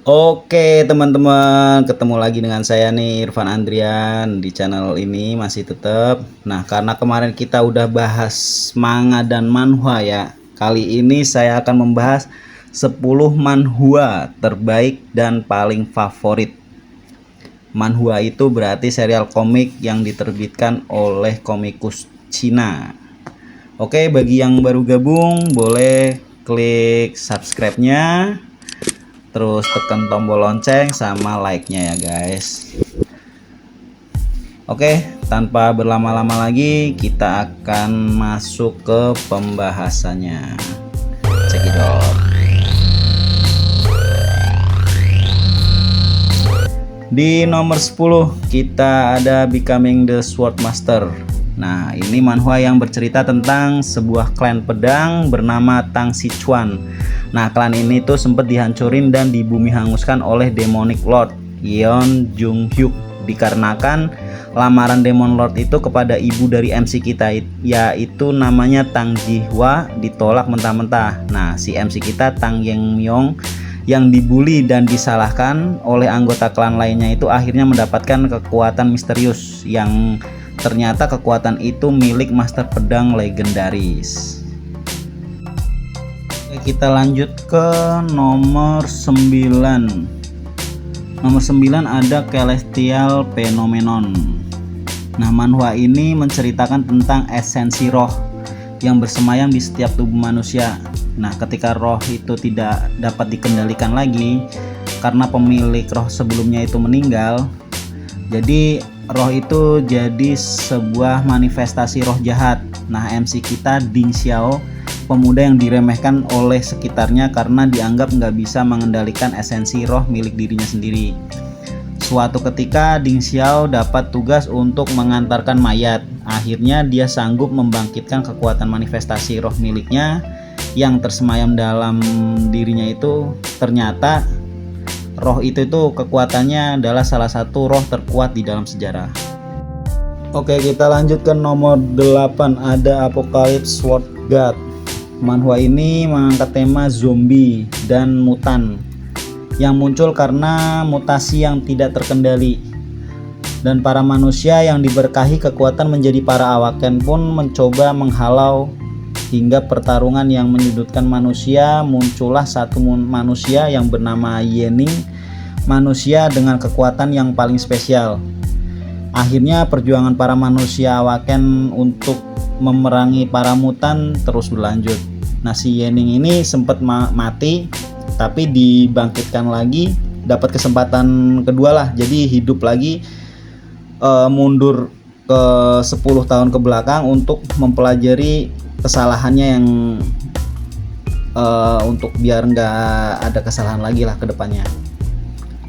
Oke teman-teman, ketemu lagi dengan saya nih Irfan Andrian di channel ini masih tetap. Nah, karena kemarin kita udah bahas manga dan manhwa ya. Kali ini saya akan membahas 10 manhwa terbaik dan paling favorit. Manhwa itu berarti serial komik yang diterbitkan oleh komikus Cina. Oke, bagi yang baru gabung boleh klik subscribe-nya, terus tekan tombol lonceng sama like-nya ya guys. Oke, tanpa berlama-lama lagi kita akan masuk ke pembahasannya. Cekidot. Di nomor 10 kita ada Becoming the Sword Master. Nah, ini manhwa yang bercerita tentang sebuah klan pedang bernama Tang Sichuan. Nah, klan ini tuh sempat dihancurin dan dibumi hanguskan oleh Demonic Lord Yeon Jung Hyuk dikarenakan lamaran Demon Lord itu kepada ibu dari MC kita, yaitu namanya Tang Jihwa, ditolak mentah-mentah. Nah, si MC kita Tang Yeng Myong yang dibully dan disalahkan oleh anggota klan lainnya itu akhirnya mendapatkan kekuatan misterius yang ternyata kekuatan itu milik master pedang legendaris. Oke, kita lanjut ke nomor 9. Nomor 9 ada Celestial Phenomenon. Nah, manhwa ini menceritakan tentang esensi roh yang bersemayam di setiap tubuh manusia. Nah, ketika roh itu tidak dapat dikendalikan lagi karena pemilik roh sebelumnya itu meninggal, jadi roh itu jadi sebuah manifestasi roh jahat. Nah, MC kita Ding Xiao, pemuda yang diremehkan oleh sekitarnya karena dianggap nggak bisa mengendalikan esensi roh milik dirinya sendiri. Suatu ketika Ding Xiao dapat tugas untuk mengantarkan mayat. Akhirnya dia sanggup membangkitkan kekuatan manifestasi roh miliknya yang tersemayam dalam dirinya itu. Ternyata roh itu kekuatannya adalah salah satu roh terkuat di dalam sejarah. Oke, kita lanjut ke nomor 8, ada Apocalypse Sword God. Manhwa ini mengangkat tema zombie dan mutan yang muncul karena mutasi yang tidak terkendali. Dan para manusia yang diberkahi kekuatan menjadi para awaken pun mencoba menghalau hingga pertarungan yang menyudutkan manusia. Muncullah satu manusia yang bernama Yening, manusia dengan kekuatan yang paling spesial. Akhirnya perjuangan para manusia awaken untuk memerangi para mutan terus berlanjut. Nah, si Yening ini sempat mati tapi dibangkitkan lagi, dapat kesempatan kedua lah, jadi hidup lagi, mundur ke 10 tahun ke belakang untuk mempelajari kesalahannya yang untuk biar nggak ada kesalahan lagi lah ke depannya.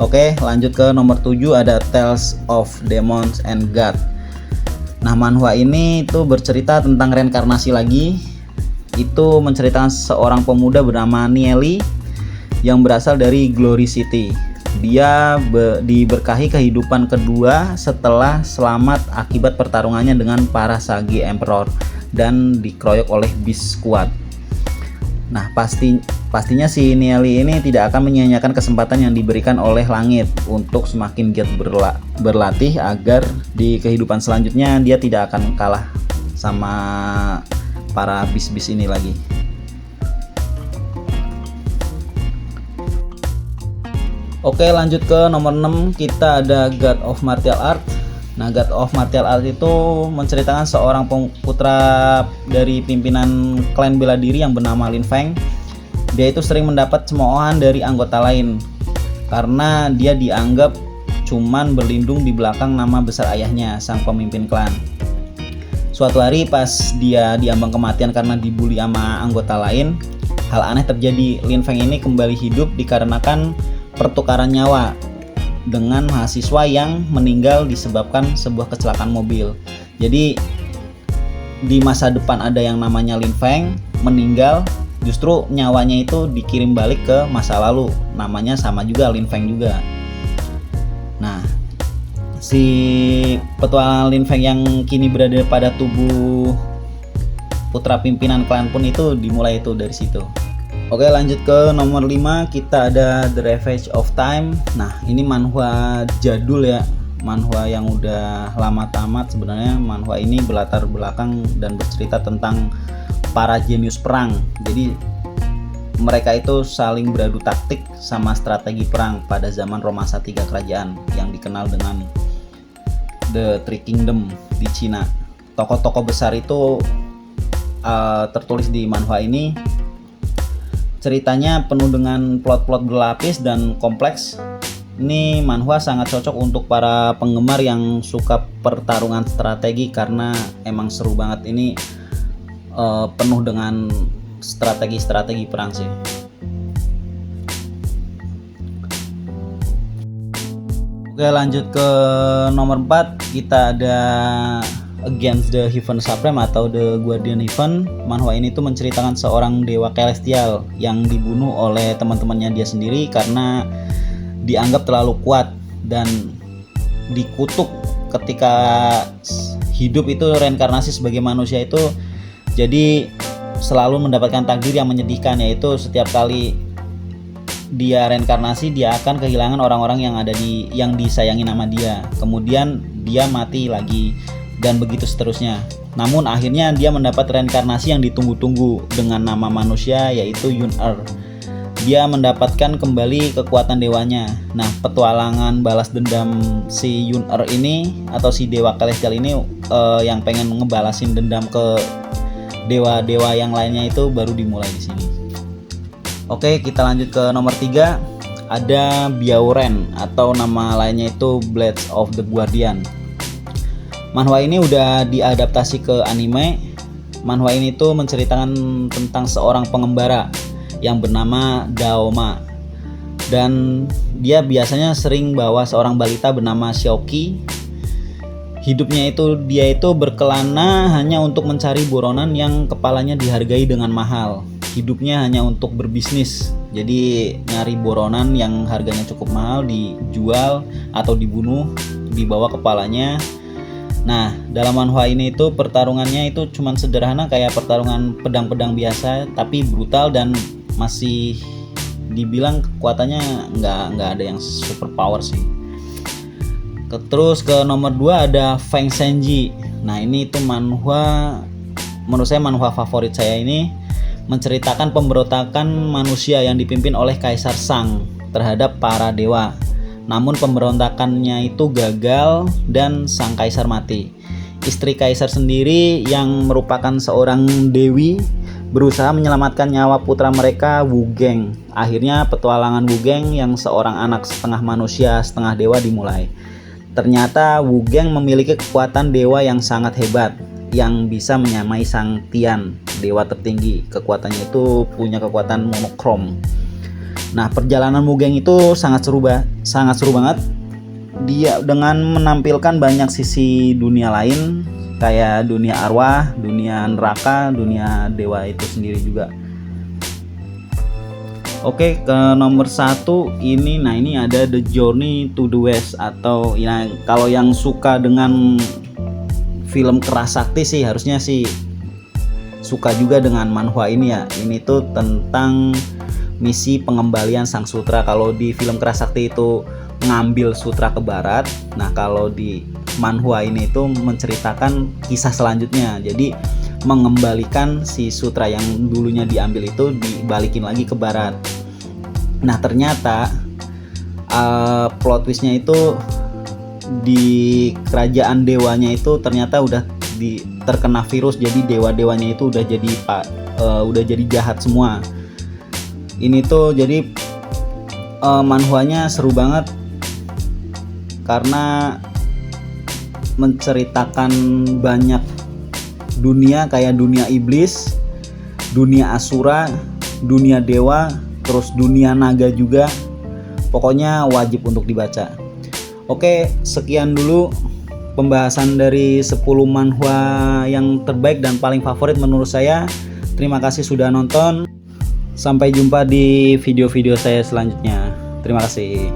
Oke, lanjut ke nomor 7, ada Tales of Demons and God. Nah, manhwa ini itu bercerita tentang reinkarnasi lagi. Itu menceritakan seorang pemuda bernama Nieli yang berasal dari Glory City. Dia diberkahi kehidupan kedua setelah selamat akibat pertarungannya dengan para Sagi Emperor dan dikeroyok oleh Beast Squad. Nah, pastinya si Nieli ini tidak akan menyia-nyiakan kesempatan yang diberikan oleh langit untuk semakin giat berlatih agar di kehidupan selanjutnya dia tidak akan kalah sama para bis-bis ini lagi. Oke, lanjut ke nomor 6, kita ada God of Martial Art. Nah, God of Martial Art itu menceritakan seorang putra dari pimpinan klan bela diri yang bernama Lin Feng. Dia itu sering mendapat cemoohan dari anggota lain karena dia dianggap cuman berlindung di belakang nama besar ayahnya, sang pemimpin klan. Suatu hari pas dia diambang kematian karena dibully sama anggota lain, hal aneh terjadi. Lin Feng ini kembali hidup dikarenakan pertukaran nyawa dengan mahasiswa yang meninggal disebabkan sebuah kecelakaan mobil. Jadi di masa depan ada yang namanya Lin Feng meninggal, justru nyawanya itu dikirim balik ke masa lalu, namanya sama juga, Lin Feng juga. Nah, si petualangan Lin Feng yang kini berada pada tubuh putra pimpinan klan pun itu dimulai itu dari situ. Oke, lanjut ke nomor 5, kita ada The Ravage of Time. Nah, ini manhwa jadul ya, manhwa yang udah lama tamat sebenarnya. Manhwa ini berlatar belakang dan bercerita tentang para jenius perang. Jadi mereka itu saling beradu taktik sama strategi perang pada zaman Romansah 3 kerajaan yang dikenal dengan The Three Kingdom di Cina. Tokoh-tokoh besar itu tertulis di manhwa ini. Ceritanya penuh dengan plot-plot berlapis dan kompleks. Ini manhwa sangat cocok untuk para penggemar yang suka pertarungan strategi karena emang seru banget. Ini penuh dengan strategi-strategi perang sih. Oke, lanjut ke nomor 4, kita ada Against the Heaven Supreme atau The Guardian Heaven. Manhwa ini tuh menceritakan seorang dewa celestial yang dibunuh oleh teman-temannya dia sendiri karena dianggap terlalu kuat dan dikutuk ketika hidup itu reinkarnasi sebagai manusia itu. Jadi selalu mendapatkan takdir yang menyedihkan, yaitu setiap kali dia reinkarnasi dia akan kehilangan orang-orang yang disayangi nama dia. Kemudian dia mati lagi dan begitu seterusnya. Namun akhirnya dia mendapat reinkarnasi yang ditunggu-tunggu dengan nama manusia, yaitu Yun-Er. Dia mendapatkan kembali kekuatan dewanya. Nah, petualangan balas dendam si Yun-Er ini atau si dewa celestial ini yang pengen ngebalasin dendam ke dewa-dewa yang lainnya itu baru dimulai di sini. Oke, kita lanjut ke nomor 3. Ada Byauren atau nama lainnya itu Blades of the Guardian. Manhwa ini udah diadaptasi ke anime. Manhwa ini tuh menceritakan tentang seorang pengembara yang bernama Daoma. Dan dia biasanya sering bawa seorang balita bernama Xiaoqi. Hidupnya dia itu berkelana hanya untuk mencari buronan yang kepalanya dihargai dengan mahal. Hidupnya hanya untuk berbisnis. Jadi nyari buronan yang harganya cukup mahal, dijual atau dibunuh, dibawa kepalanya. Nah, dalam manhwa ini itu pertarungannya itu cuman sederhana kayak pertarungan pedang-pedang biasa, tapi brutal dan masih dibilang kekuatannya nggak ada yang super power sih. Terus ke nomor 2 ada Feng Senji. Nah, ini itu manhwa, menurut saya manhwa favorit saya. Ini menceritakan pemberontakan manusia yang dipimpin oleh Kaisar Shang terhadap para dewa. Namun pemberontakannya itu gagal dan sang kaisar mati. Istri kaisar sendiri yang merupakan seorang dewi berusaha menyelamatkan nyawa putra mereka, Wu Geng. Akhirnya petualangan Wu Geng yang seorang anak setengah manusia setengah dewa dimulai. Ternyata Wu Geng memiliki kekuatan dewa yang sangat hebat, yang bisa menyamai Sang Tian, dewa tertinggi. Kekuatannya itu punya kekuatan monokrom. Nah, perjalanan Wu Geng itu sangat seru banget. Dia dengan menampilkan banyak sisi dunia lain, kayak dunia arwah, dunia neraka, dunia dewa itu sendiri juga. Oke, ke nomor 1 ini. Nah, ini ada The Journey to the West atau ya, kalau yang suka dengan film kerasakti sih harusnya sih suka juga dengan manhwa ini ya. Ini tuh tentang misi pengembalian sang sutra. Kalau di film kerasakti itu ngambil sutra ke barat. Nah, kalau di manhwa ini itu menceritakan kisah selanjutnya. Jadi mengembalikan si sutra yang dulunya diambil itu dibalikin lagi ke barat. Nah, ternyata plot twistnya itu di kerajaan dewanya itu ternyata udah terkena virus. Jadi dewa-dewanya itu udah jadi jahat semua. Ini tuh jadi manhwanya seru banget karena menceritakan banyak dunia, kayak dunia iblis, dunia asura, dunia dewa, terus dunia naga juga. Pokoknya wajib untuk dibaca. Oke, sekian dulu pembahasan dari 10 manhwa yang terbaik dan paling favorit menurut saya. Terima kasih sudah nonton. Sampai jumpa di video-video saya selanjutnya. Terima kasih.